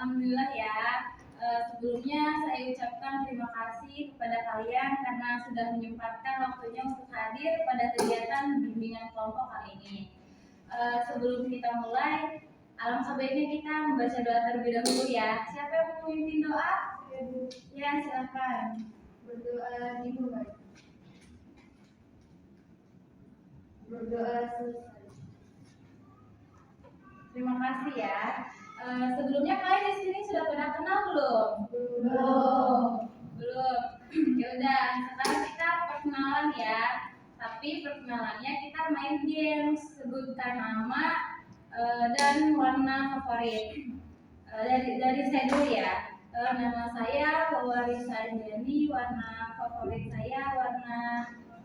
Alhamdulillah ya. Sebelumnya saya ucapkan terima kasih kepada kalian karena sudah menyempatkan waktunya untuk hadir pada kegiatan bimbingan kelompok kali ini. Sebelum kita mulai, alangkah baiknya kita membaca doa terlebih dahulu ya. Siapa yang mau memimpin doa? Ya, silakan. Berdoa dimulai. Berdoa selesai. Terima kasih ya. Sebelumnya kalian di sini sudah pernah kenal belum? Belum. Ya udah, sekarang kita perkenalan ya. Tapi perkenalannya kita main games, sebutkan nama dan warna favorit. Dari saya dulu ya. Nama saya Wawarisa Anjani, warna favorit saya warna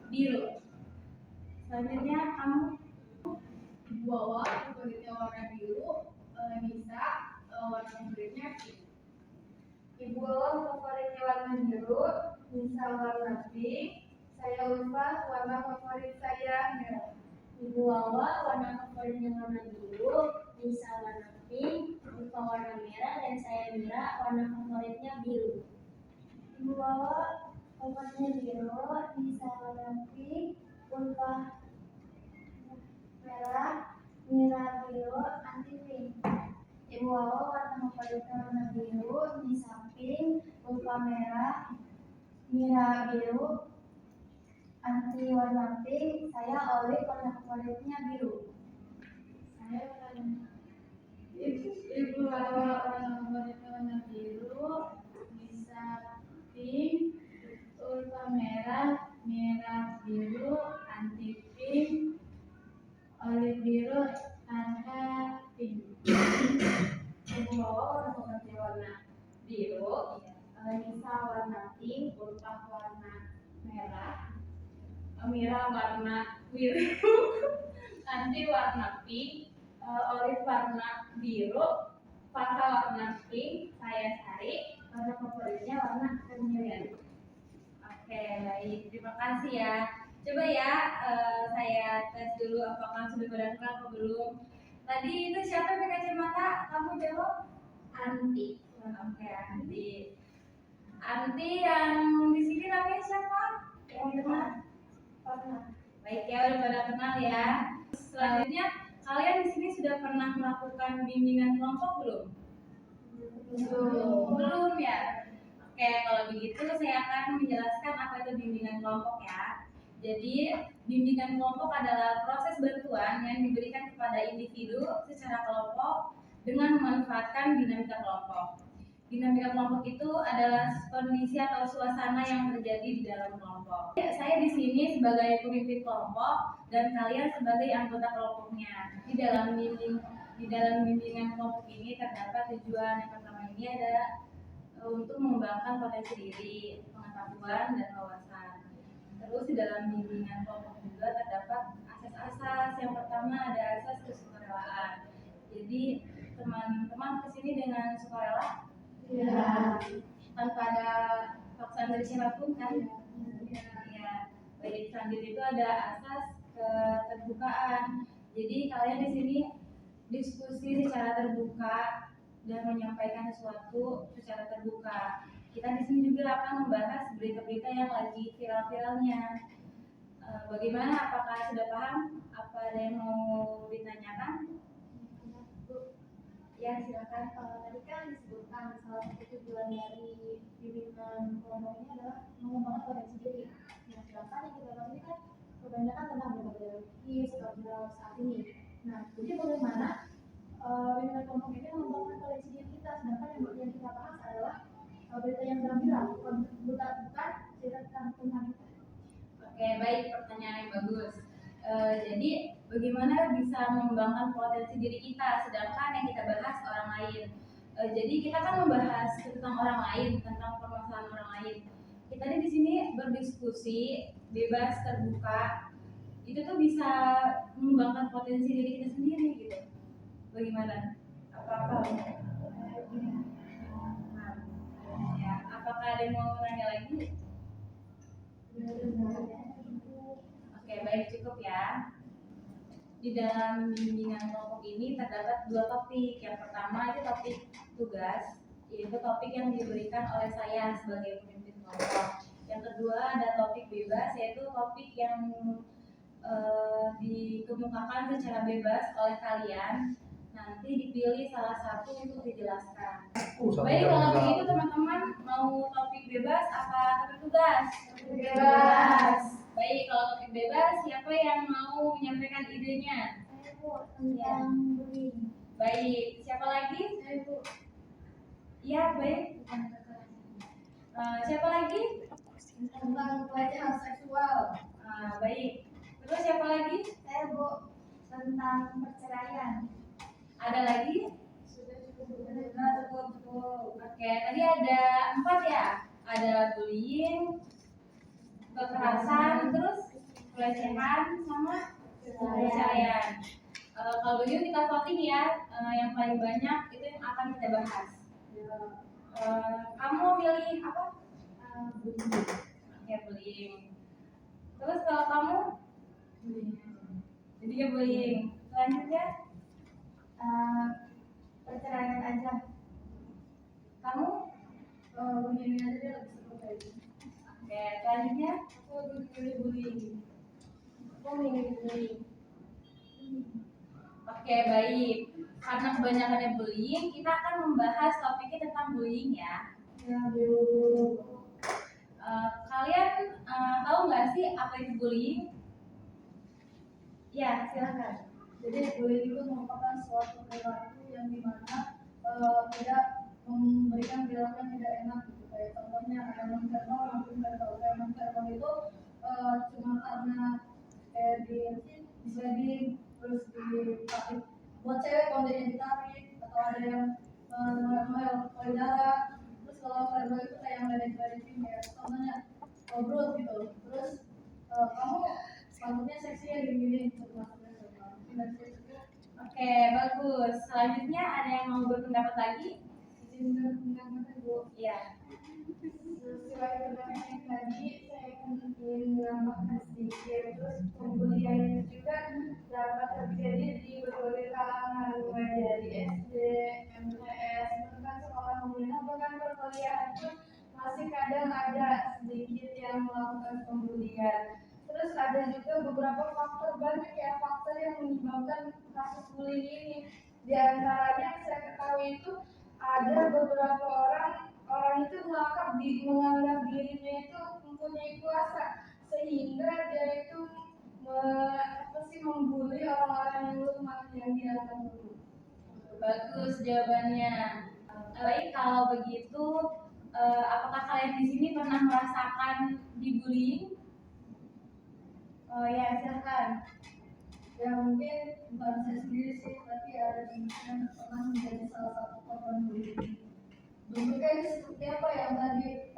biru. Selanjutnya kamu? Wawa favoritnya warna biru, Nisa warna favoritnya pink. Ibu Wawa favoritnya warna biru, Nisa warna pink. Saya Ulfa, warna favorit saya merah. Ibu Wawa warna favoritnya warna biru, Nisa warna pink, Ulfa warna merah, dan saya Mira warna favoritnya biru. Ibu Wawa favoritnya biru, Nisa warna pink, Ulfa merah, Mira biru, anti pink. Ibu Wawa warna favoritnya warna biru, Nisa pink, Ulfa merah, Mira biru, anti warna pink. Saya Olive warna favoritnya biru. Saya Ibu Wawa warna favoritnya warna biru, Nisa pink, Ulfa merah, Mira biru, anti pink, Olive biru, Tanta pink. Ibu Wawa warna favoritnya warna biru, Nisa warna pink, Ulfa warna merah, Mira warna biru, Nanti warna pink, Olive warna biru, Farha warna pink, saya Sari, warna favoritnya warna kemudian. Oke, baik, terima kasih ya. Coba ya, saya tes dulu apakah sudah pada kenal atau belum. Tadi itu siapa yang pakai kacamata? Kamu jawab? Anti. Oke, Anti. Anti yang di sini namanya siapa? Yang kenal? Baik ya, udah pada kenal ya. Selanjutnya, kalian di sini sudah pernah melakukan bimbingan kelompok belum? Belum ya. Oke, kalau begitu saya akan menjelaskan apa itu bimbingan kelompok ya. Jadi, bimbingan kelompok adalah proses bantuan yang diberikan kepada individu secara kelompok dengan memanfaatkan dinamika kelompok. Dinamika kelompok itu adalah kondisi atau suasana yang terjadi di dalam kelompok. Saya di sini sebagai pemimpin kelompok dan kalian sebagai anggota kelompoknya. Di dalam bimbingan kelompok ini terdapat tujuan yang pertama ini ada untuk mengembangkan potensi diri, pengetahuan, dan wawasan. Terus di dalam bimbingan kelompok juga terdapat asas-asas. Yang pertama ada asas kesukarelaan. Jadi teman-teman kesini dengan sukarela? Ya. Tanpa ada paksaan dari siapapun kan? Ya. Baik, selanjutnya itu ada asas keterbukaan. Jadi kalian di sini diskusi secara terbuka dan menyampaikan sesuatu secara terbuka. Kita di sini juga akan membahas berita-berita yang lagi viral-viralnya. Bagaimana? Apakah sudah paham? Apa ada yang mau ditanyakan? Ya, silakan. Tadi kan disebutkan salah satu tujuan dari bimbingan kelompok ini adalah mengembangkan potensi diri. Nah, sedangkan yang kita tahu ini kan kebanyakan tentang berbagai saat ini. Nah, jadi bagaimana bimbingan kelompok ini mengembangkan potensi diri kita, sedangkan yang kita bahas adalah berita yang viral, bukan cerita tentang Tuhan. Oke, baik, pertanyaan yang bagus. Jadi bagaimana bisa mengembangkan potensi diri kita, sedangkan yang kita bahas orang lain. Jadi kita kan membahas tentang orang lain, tentang permasalahan orang lain. Kita di sini berdiskusi bebas, terbuka. Itu tuh bisa mengembangkan potensi diri kita sendiri gitu. Bagaimana? Apa-apa? Ya, apakah ada yang mau nanya lagi? Oke, baik, cukup ya. Di dalam bimbingan kelompok ini terdapat dua topik. Yang pertama itu topik tugas, yaitu topik yang diberikan oleh saya sebagai pemimpin kelompok. Yang kedua ada topik bebas, yaitu topik yang dikemukakan secara bebas oleh kalian. Nanti dipilih salah satu untuk dijelaskan. Baik, kalau begitu teman-teman mau topik bebas apa topik tugas? Bebas. Baik, kalau topik bebas, siapa yang mau menyampaikan idenya? Saya, Bu, tentang bullying. Baik, siapa lagi? Saya, Bu. Iya, baik. Siapa lagi? Tentang pelecehan seksual. Baik. Terus siapa lagi? Saya, Bu, tentang perceraian. Ada lagi? Sudah cukup. Oke, tadi ada 4 ya. Ada bullying, kekerasan, terus pelecehan sama perceraian. Kalau begitu kita voting ya, yang paling banyak itu yang akan kita bahas. Kamu pilih apa? Bullying. Oke, bullying. Terus kalau kamu? Bullying. Jadinya bullying. Selanjutnya? Perceraian aja. Kamu? Bullying aja dia lebih seru kayak gitu. Oke, selanjutnya? Aku lebih pilih bullying. Aku milih bullying. Oke, baik. Karena kebanyakannya bullying, kita akan membahas topiknya tentang bullying ya. Ya, Bu. Kalian tahu nggak sih apa itu bullying? Ya, silakan. Jadi bullying itu merupakan suatu perilaku yang dimana tidak memberikan perilaku yang tidak enak gitu. Kayak contohnya ancaman verbal maupun verbal. Ancaman verbal itu cuma karena bisa terus ditarik buat cewek kontennya ditarik atau ada yang darah. Terus kalau verbal itu kayak yang ledek-ledekin kayak contohnya ngobrol gitu. Terus kamu sepatutnya seksinya gini gitu maksudnya. Oke, bagus. Selanjutnya ada yang mau berpendapat lagi? Izin berpendapat, Bu. Iya. Sesuai dengan yang tadi, saya ingin menambahkan sedikit. Terus pembulian itu juga dapat terjadi di berbagai kalangan, mulai dari SD, MTS, bahkan sekolah menengah, bahkan perkuliahan pun masih kadang ada sedikit yang melakukan pembulian. Terus ada juga beberapa faktor, banyak ya faktor yang menyebabkan kasus bullying ini. Di antaranya yang saya ketahui itu ada beberapa orang itu menganggap dirinya itu mempunyai kuasa sehingga dia itu membuli orang-orang yang lemah yang dia dulu. Bagus jawabannya. Baik, kalau begitu, apakah kalian di sini pernah merasakan dibullying? Oh ya, silakan. Ya mungkin bukan saya sendiri sih, tapi ada teman yang pernah menjadi salah satu korban bullying. Bentuknya seperti apa yang tadi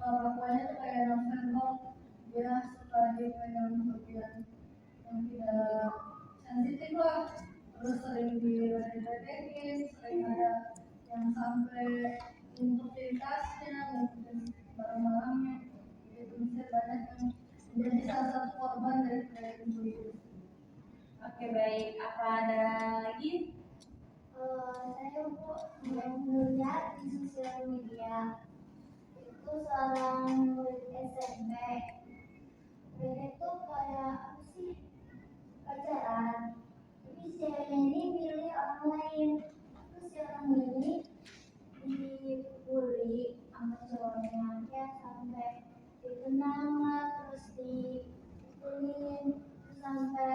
lakuannya tuh kayak non-verbal, dia suka dipegang bagian yang tidak sensitif lah, terus sering diledek-ledekin, sering ada yang sampai integritasnya, mungkin barang-barangnya, itu bisa banyak yang menjadi salah satu korban dari bullying. Oke, baik. Apa ada lagi? Saya melihat di sosial media itu seorang murid SMP. Dia itu kayak apa sih pacaran, tapi ceweknya ini milih orang lain. Terus si orang ini dibully sama cowoknya, ya sampai dikenang lah, terus dipukulin, sampai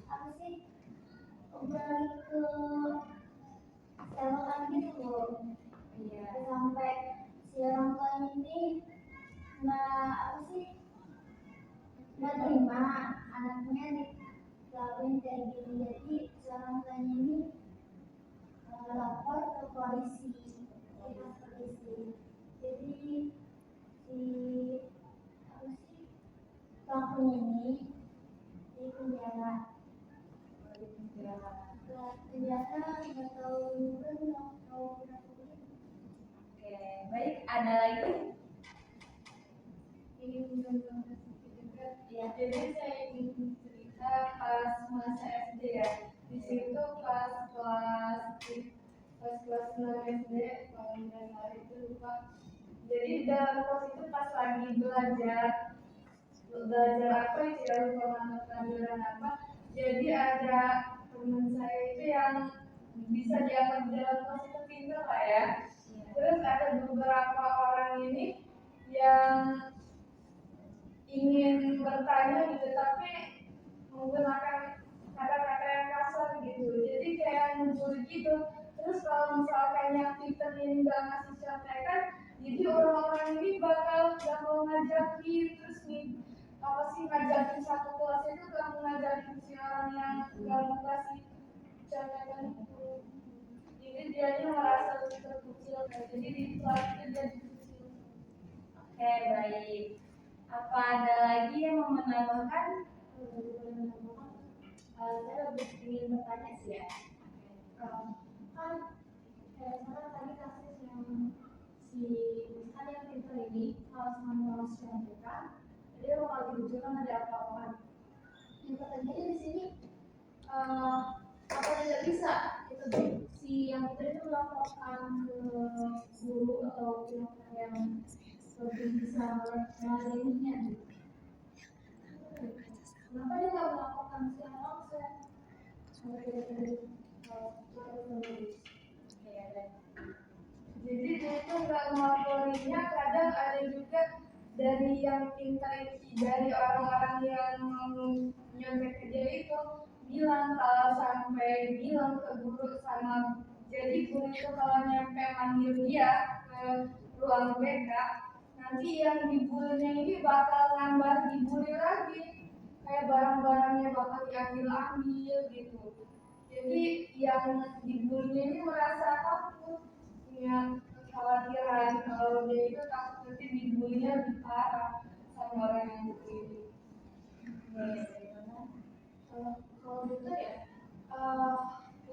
apa sih berani ke selokan gitu. Iya. Sampai si orang tuanya ini nggak terima anaknya dilakuin kayak gini. Jadi si orang tuanya ini lapor ke polisi. Jadi si pelakunya ini di penjara. Nggak tahu Oke, baik. Ada lagi? Ini juga ya. Jadi saya ingin cerita pas masa SD ya. Di situ pas kelas pas kelas 6 SD kalau nggak salah itu lupa. Jadi dalam kelas itu pas lagi belajar apa itu ya, lupa mata pelajaran apa. Jadi ada teman saya itu yang bisa dianggap dalam kelas itu pintar lah ya. Terus ada beberapa orang ini yang ingin bertanya gitu, tapi menggunakan kata-kata yang kasar gitu. Jadi kayak ngumpul gitu. Terus kalau misalkan yang Peter ini nggak ngasih contekan, jadi orang-orang ini bakal gak mau ngajakin. Terus nih apa sih, ngajakin satu kelas itu gak mau ngajakin si orang yang gak mau kasih contekan itu. Jadi dia merasa lebih terkecil kan. Jadi di kelas itu dia dikecil. Oke, baik. Apa ada lagi yang mau menambahkan? Saya lebih ingin bertanya sih ya. Kan misalkan tadi kasus yang si misalkan yang pintar ini harus menolong mereka, dia bakal dibujukan ada apa-apa. Yang pertanyaannya di sini apa tidak bisa itu si yang pintar itu melaporkan ke guru atau pihak yang lebih bisa melayaninya gitu. Kenapa dia nggak melaporkan secara langsung? Jadi dia itu nggak melaporinnya, kadang ada juga dari yang pintar dari orang-orang yang nyontek ke dia itu bilang, kalau sampai bilang ke guru sama, jadi guru itu kalau nyampe manggil dia ke ruang BK, nanti yang dibulinya ini bakal nambah dibully lagi, kayak barang-barangnya bakal diambil gitu. Jadi yang dibulinya ini merasa takut, punya kekhawatiran kalau dia itu takut nanti dibulinya lebih parah sama orang yang bully. Kalau gitu ya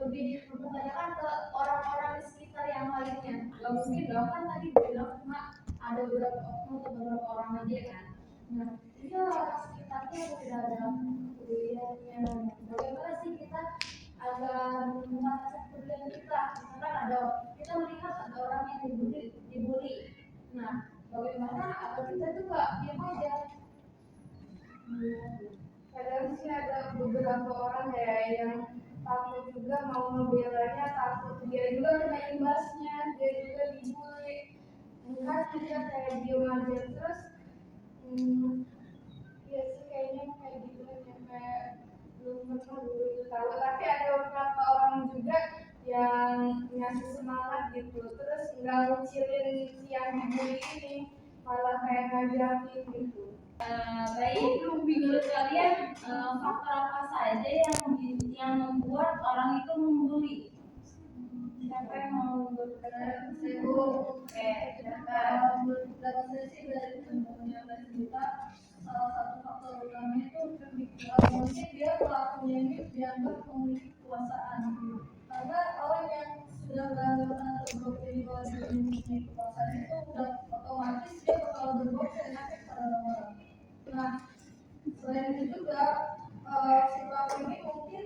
lebih mempertanyakan ke orang-orang di sekitar yang lainnya. Gak mungkin dong, kan tadi bilang cuma ada beberapa oknum atau beberapa orang aja kan. Nah, ini orang sekitarnya tidak ada kepeduliannya. Bagaimana sih kita agar menemukan rasa kepedulian kita? Misalkan kita melihat ada orang yang dibully. Nah, bagaimana agar kita juga diam aja? Kadang sih ada beberapa orang ya yang takut juga mau ngebelanya, takut dia juga kena imbasnya, dia juga dibully. Enggak juga kayak diem aja terus. Ya sih kayaknya kayak gitu nyampe belum pernah dulu itu tahu. Tapi ada beberapa orang juga yang ngasih semangat gitu, terus nggak ngucilin yang dibully ini, malah kayak ngajakin gitu. Baik, menurut kalian faktor apa saja yang membuat orang itu membuli? Siapa yang mau berbicara? Menurut saya sih dari teman-temannya kita, salah satu faktor utama itu mungkin dia pelakunya ini dianggap memiliki kekuasaan. Karena orang yang sudah beranggapan atau berpikir bahwa dia memiliki kekuasaan itu udah otomatis dia bakal berbuat seenaknya pada orang. Nah, selain itu juga si pelaku ini mungkin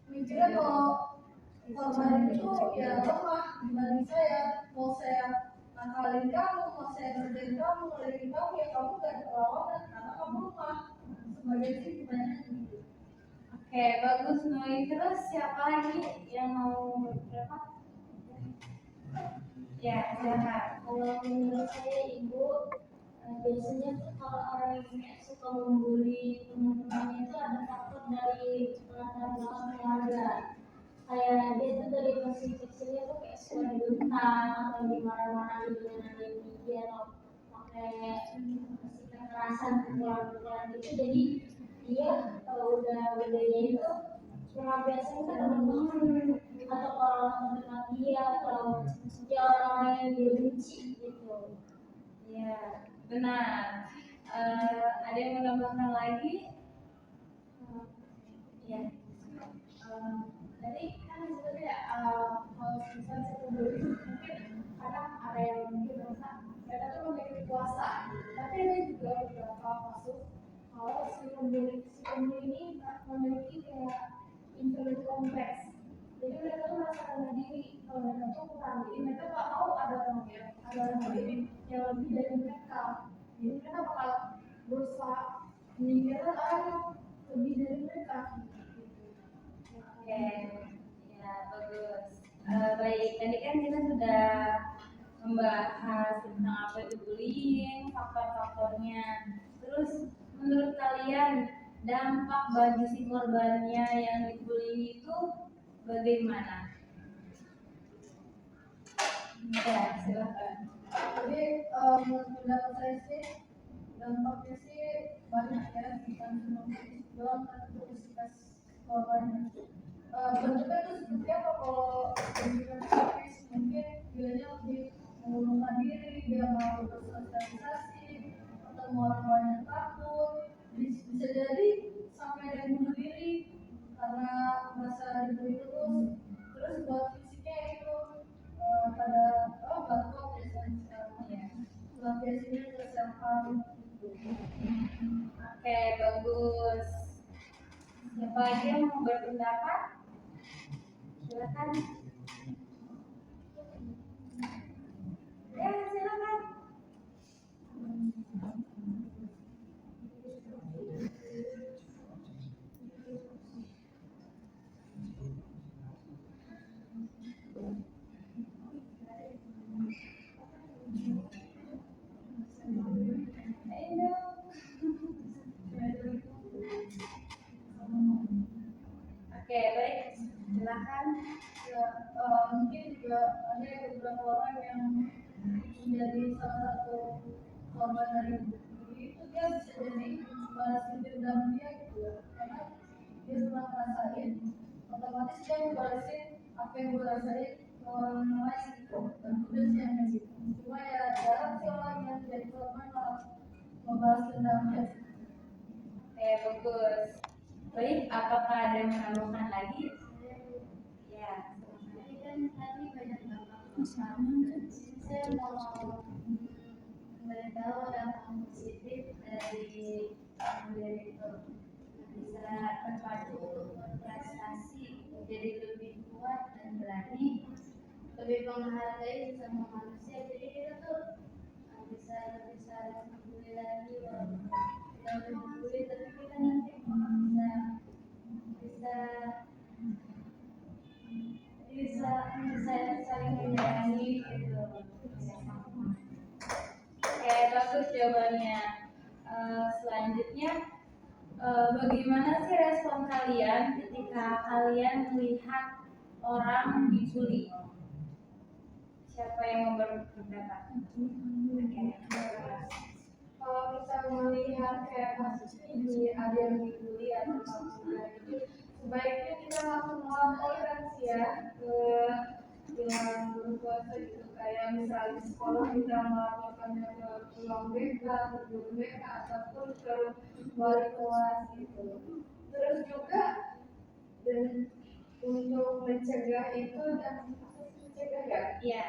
mikirnya kalau korban itu ya lemah dibanding saya. Mau saya nakalin kamu, mau saya kerjain kamu, ngelirin kamu, ya kamu gak ada perlawanan karena kamu lemah. Sebagai sih kebanyakan gitu. Oke, bagus Noi. Terus siapa lagi yang mau berapa? Ya, silakan. Kalau menurut saya ibu biasanya tuh kalau orang yang suka membuli teman-temannya itu ada faktor dari latar belakang keluarga. Kayak dia tuh dari masih kecilnya tuh kayak suka dibentang atau dimarah-marahin dengan ada media atau pakai kekerasan keluarga gitu. Jadi dia kalau udah gedenya itu cuma biasanya ke teman-teman atau orang terdekat dia atau dia orang-orang yang dia benci gitu. Ya, benar. Ada yang menambahkan lagi? Ya. Jadi kan sebenarnya kalau misalnya saya membeli mungkin kadang ada yang mungkin merasa mereka tuh memiliki kuasa, tapi ada juga beberapa kasus kalau si pembeli ini memiliki kayak inferiority kompleks. Jadi mereka tuh merasa rendah diri kalau mereka tuh kurang, jadi mereka nggak mau ada orang lain yang lebih dari mereka. Jadi mereka bakal berusaha menyingkirkan orang yang lebih dari mereka. Oke, ya bagus. Baik, tadi kan kita sudah membahas tentang apa itu bullying, faktor-faktornya. Terus menurut kalian dampak bagi si korbannya yang dibully itu bagaimana? Ya, silakan. Jadi menurut pendapat saya sih dampaknya sih banyak ya, bukan cuma fisik doang kan, intensitas korbannya. Bentuknya tuh seperti apa? Kalau pendidikan psikis mungkin dianya lebih mengurungkan diri, dia mau bersosialisasi atau mau orang banyak takut, bisa jadi sampai ada yang bunuh diri karena merasa dibully terus buat fisiknya itu pada batuk biasanya sekarang ya, biasanya kesehatan. Oke, bagus. Siapa lagi yang mau berpendapat? Silakan. Ya, silakan. Oke, baik. Silakan. Ya, mungkin juga ada beberapa orang yang menjadi salah satu korban dari bully itu, dia bisa jadi balas dendam dia gitu ya, karena dia pernah ngerasain, otomatis dia ngebalesin apa yang gue rasain ke orang lain gitu, dan udah sih yang gitu. Cuma ya jarang sih orang yang jadi korban malah ngebalas dendamnya. Oke, bagus. Baik, apakah ada yang menambahkan lagi? Ya. Jadi kan tadi banyak banget saya mau memberitahu dampak positif dari itu bisa terpacu untuk berprestasi, menjadi lebih kuat dan berani, lebih menghargai sesama manusia. Jadi kita tuh bisa peduli lagi, walaupun kita udah peduli, tapi kita nanti bisa bisa bisa saling menyayangi gitu. Oke, bagus jawabannya. Selanjutnya, bagaimana sih respon kalian ketika kalian melihat orang dibully? Siapa yang mau berpendapat? Oke. Kalau kita melihat kayak kasus ini ada yang dibully atau apa itu, sebaiknya kita langsung melaporkan sih ya ke yang berkuasa gitu, kayak misalnya di sekolah kita melaporkannya ke ruang BK, ke guru BK ataupun ke wali kelas gitu. Terus juga dan untuk mencegah itu dan mencegah ya. Iya.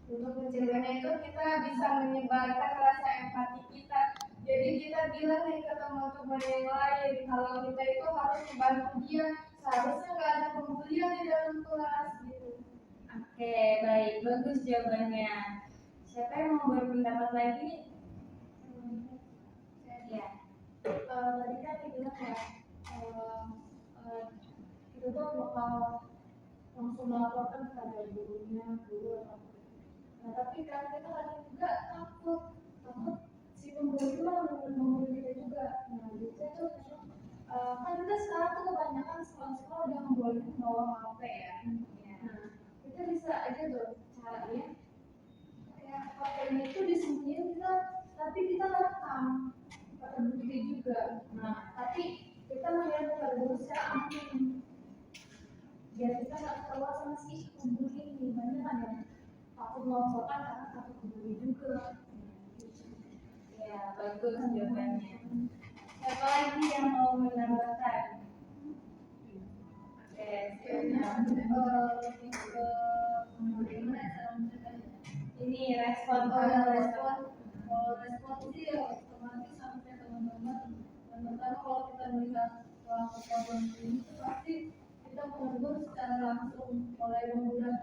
Untuk mencegahnya itu kita bisa menyebarkan rasa empati kita. Jadi kita bilang nih ke teman-teman yang lain kalau kita itu harus membantu dia. Seharusnya nggak ada pembulian di dalam kelas gitu. Oke, baik, bagus jawabannya. Siapa yang mau berpendapat lagi? Ya. Tadi kan dibilang ya kita tuh bakal langsung melaporkan kepada gurunya, guru atau nah, tapi kan kita kadang juga takut si pembuli itu malah membuli kita juga. Nah, kita tuh kan kita sekarang tuh kebanyakan sekolah-sekolah udah membolehkan bawa HP ya. Nah, kita bisa aja tuh caranya kayak HP-nya itu disembunyiin kita, tapi kita rekam pakai bukti juga. Nah, tapi kita melihat pada guru secara aman biar kita nggak ketawa sama si pembuli ini. Banyak kan yang takut melaporkan karena takut dibully juga. Ya, bagus jawabannya. Siapa lagi yang mau menambahkan? Oke, silakan. Lebih ke bagaimana cara mencegahnya. Ini respon Respon sih ya otomatis sampai teman-teman, dan pertama kalau kita melihat pelaku korban ini itu pasti kita menegur secara langsung, mulai memudah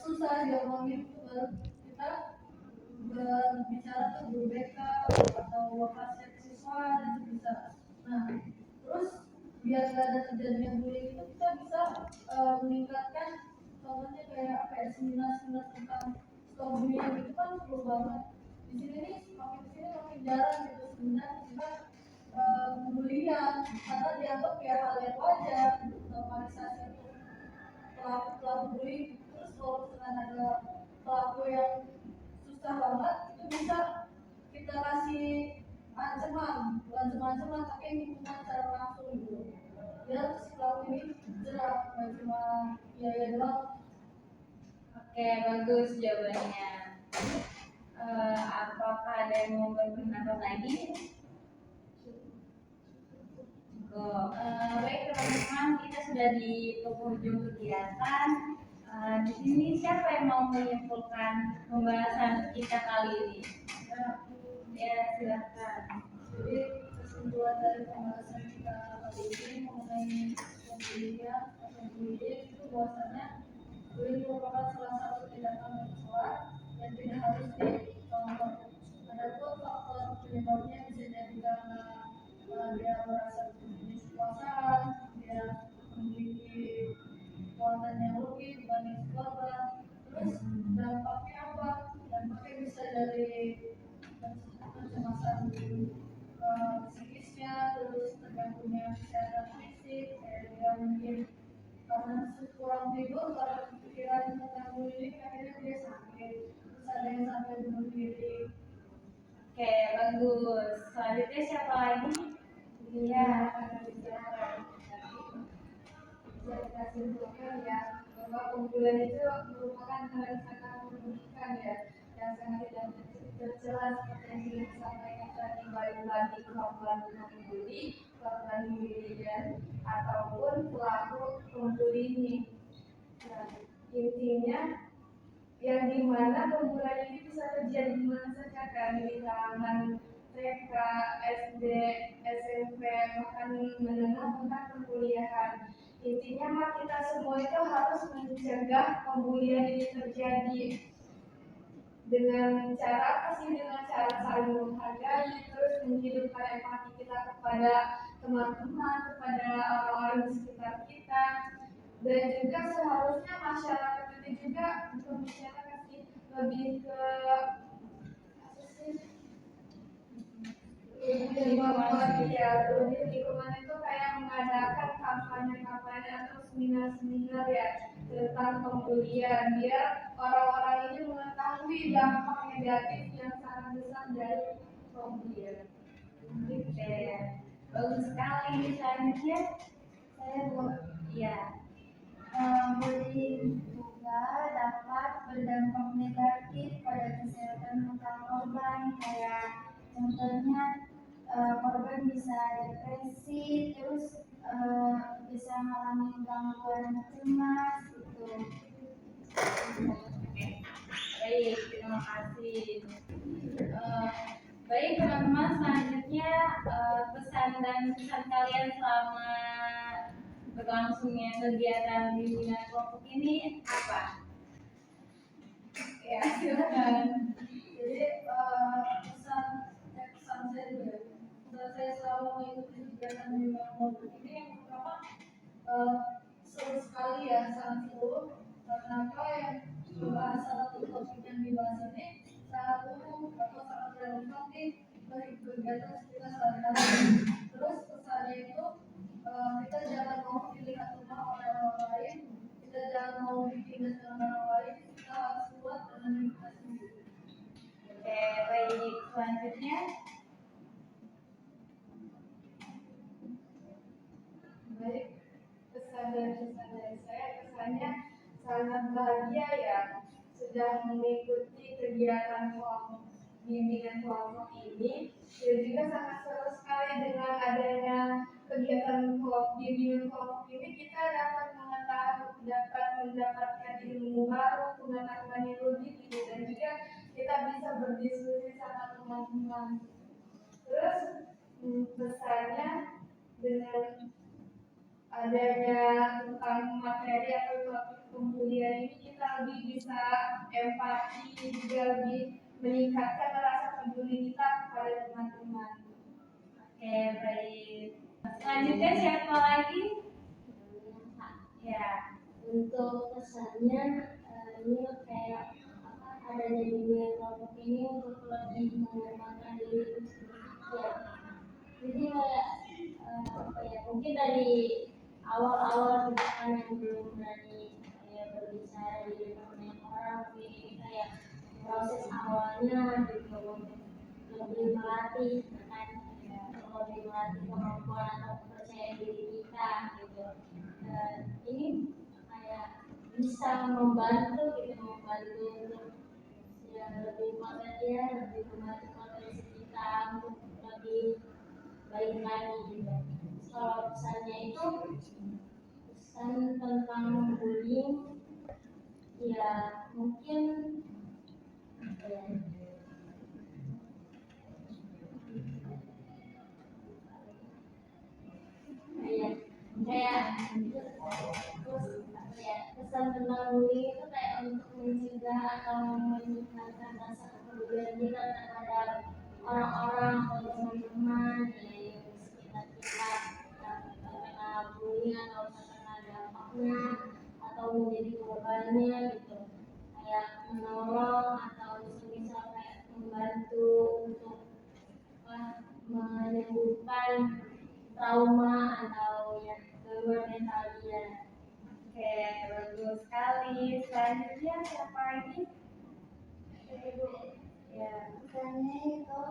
susah diomongin itu baru kita berbicara ke guru BK atau lokasi siswa itu bisa. Nah, terus biar gak ada terjadinya bullying itu kita bisa meningkatkan, contohnya kayak apa ya, seminar-seminar tentang stop bullying itu kan perlu banget. Di sini nih makin sini makin jarang gitu seminar tentang pembulian karena dianggap ya hal yang wajar, normalisasi untuk pelaku bullying. Terus kalau misalkan ada pelaku yang susah banget itu bisa kita kasih ancaman, bukan cuma ancaman tapi hukuman secara langsung gitu. Biar si pelaku ini jerak, bukan cuma ya doang. Oke, bagus jawabannya. Apakah ada yang mau berpendapat lagi? Baik teman-teman, kita sudah di penghujung kegiatan. Di sini siapa yang mau menyimpulkan pembahasan kita kali ini? Ya, silakan. Jadi kesimpulan dari pembahasan kita kali ini mengenai pembulian atau bullying itu bahwasanya bullying merupakan salah satu tindakan seksual yang tidak harus dicontoh. Adapun faktor penyebabnya bisa jadi karena dia merasa memiliki kekuasaan, dia memiliki kekuatan yang lebih dibanding korban. Terus dampaknya apa? Dampaknya bisa dari kecemasan psikisnya, terus terganggunya kesehatan fisik, kayak dia mungkin karena kurang tidur, karena pikiran tentang bullying akhirnya dia sakit. Terus ada yang sampai bunuh diri. Oke, bagus. Selanjutnya siapa lagi? Iya, bisa kita simpulkan ya bahwa pembulian itu merupakan hal yang sangat merugikan ya, yang sangat tidak tercela seperti yang sudah disampaikan tadi, baik bagi korban membuli, korban pembulian ataupun pelaku pembuli ini. Nah, intinya yang dimana pembulian ini bisa terjadi di mana saja, kan, di kalangan TK, SD, SMP, bahkan menengah bahkan perkuliahan. Intinya mah kita semua itu harus mencegah pembulian ini terjadi dengan cara apa sih? Dengan cara saling menghargai, terus menghidupkan empati kita kepada teman-teman, kepada orang-orang di sekitar kita, dan juga seharusnya masyarakat itu juga berbicara sih lebih ke lebih lingkungan itu kayak mengadakan kampanye-kampanye atau seminar-seminar ya tentang pembulian, biar orang-orang ini mengetahui dampak negatif yang sangat besar dari pembulian. Oke, bagus sekali. Selanjutnya saya ya. Bullying juga dapat berdampak negatif pada kesehatan mental korban, kayak contohnya korban bisa depresi, terus bisa mengalami gangguan cemas gitu. Baik, terima kasih. Baik teman-teman, selanjutnya pesan dan pesan kalian selama berlangsungnya kegiatan bimbingan kelompok ini apa? Ya, silakan. Jadi pesan saya juga, pesan saya selama mengikuti kegiatan bimbingan kelompok ini yang pertama seru sekali ya, sangat seru. Karena apa yang dibahas, salah satu topik yang dibahas ini sangat umum atau sangat relevan bagi kegiatan kita sehari-hari. Terus pesannya itu kita jangan mau dilihat rumah oleh orang lain, kita jangan mau ditindas dengan orang lain, kita harus kuat dengan diri kita sendiri. Oke, baik. Selanjutnya baik, pesan dari saya, kesannya sangat bahagia ya sudah mengikuti kegiatan kelompok bimbingan kelompok ini, dan juga sangat seru sekali dengan adanya kegiatan bimbingan kelompok ini kita dapat mendapatkan ilmu baru, pengetahuan yang lebih gitu, dan juga kita bisa berdiskusi sama teman-teman. Terus pesannya dengan adanya tentang materi atau topik kemudian ini kita lebih bisa empati, juga lebih meningkatkan rasa peduli kita kepada teman-teman. Oke, baik. Selanjutnya siapa lagi? Ya. Untuk kesannya ini kayak adanya bimbingan kelompok ini untuk lebih mengembangkan diri itu berpikir. Jadi kayak mungkin dari awal-awal kita kan yang belum berani berbicara di depan banyak orang, mungkin ini kayak proses awalnya gitu untuk lebih melatih kemampuan atau kepercayaan diri kita gitu. Ini kayak bisa membantu untuk lebih pengertian, lebih membantu potensi kita untuk lebih baik lagi gitu. Kalau pesannya itu pesan tentang bullying, ya mungkin kayak pesan tentang bullying itu kayak untuk mencegah atau meningkatkan rasa kepedulian kita terhadap orang-orang atau teman-teman yang di sekitar kita yang terkena bullying atau terkena dampaknya atau menjadi korbannya gitu, kayak menolong atau misal kayak membantu untuk menyembuhkan trauma atau ya gangguan mental dia. Oke, bagus sekali. Selanjutnya siapa lagi? Ya. Misalnya itu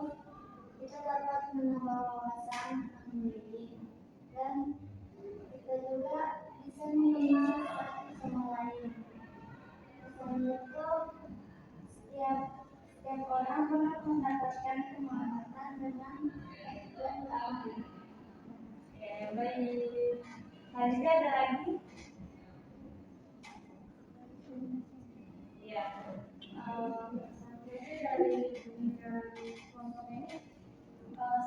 kita dapat menambah wawasan tentang diri dan kita juga bisa mengenal satu sama lain. Misalnya itu setiap orang berhak mendapatkan penghormatan dengan dan keamanan. Oke, baik. Selanjutnya ada lagi? Ya. Jadi dari bimbingan kelompok ini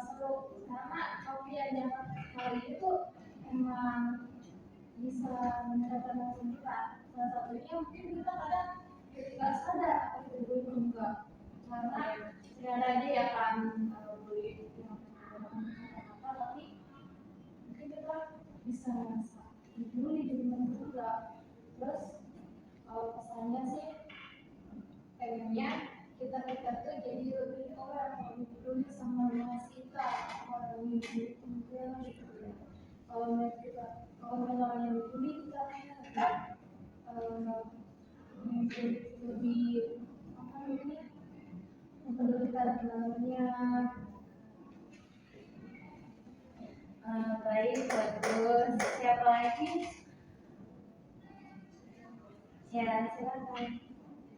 seru karena kopi yang dapat kali itu emang bisa meningkatkan motivasi kita. Salah satunya mungkin kita kadang ketika sadar atau belum juga karena tidak ada aja ya kan beli apa tapi mungkin kita bisa merasa dibully di teman juga. Terus pesannya sih pengennya kita tuh jadi lebih orang lebih peduli sama lingkungan kita, orang lebih peduli juga gitu ya. Kalau mereka yang peduli kita lebih apa namanya mempedulikan teman-temannya. Baik, bagus. Siapa lagi? Ya, silakan.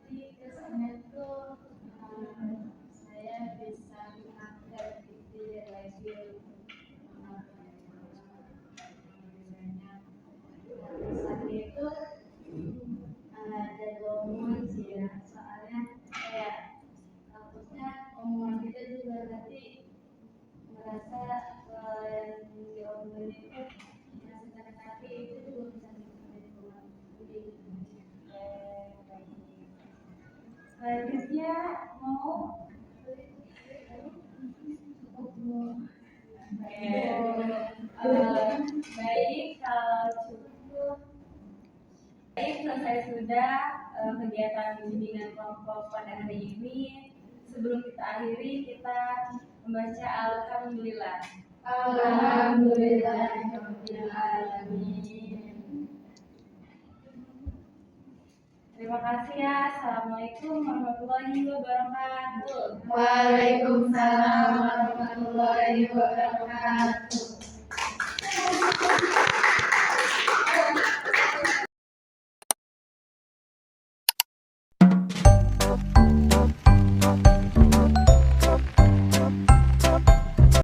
Jadi kesannya tuh saya bisa mengangkat diri lagi kesannya itu jago omongan sih ya, soalnya kayak takutnya omongan kita juga nanti merasa yang diomongin itu merasa sakit hati, itu juga bisa jadi Selanjutnya mau baik, kalau cukup baik, selesai sudah kegiatan bimbingan kelompok pada hari ini. Sebelum kita akhiri, kita membaca Alhamdulillah. Alhamdulillahirrahmanirrahim. Terima kasih ya. Assalamualaikum warahmatullahi wabarakatuh. Waalaikumsalam warahmatullahi wabarakatuh.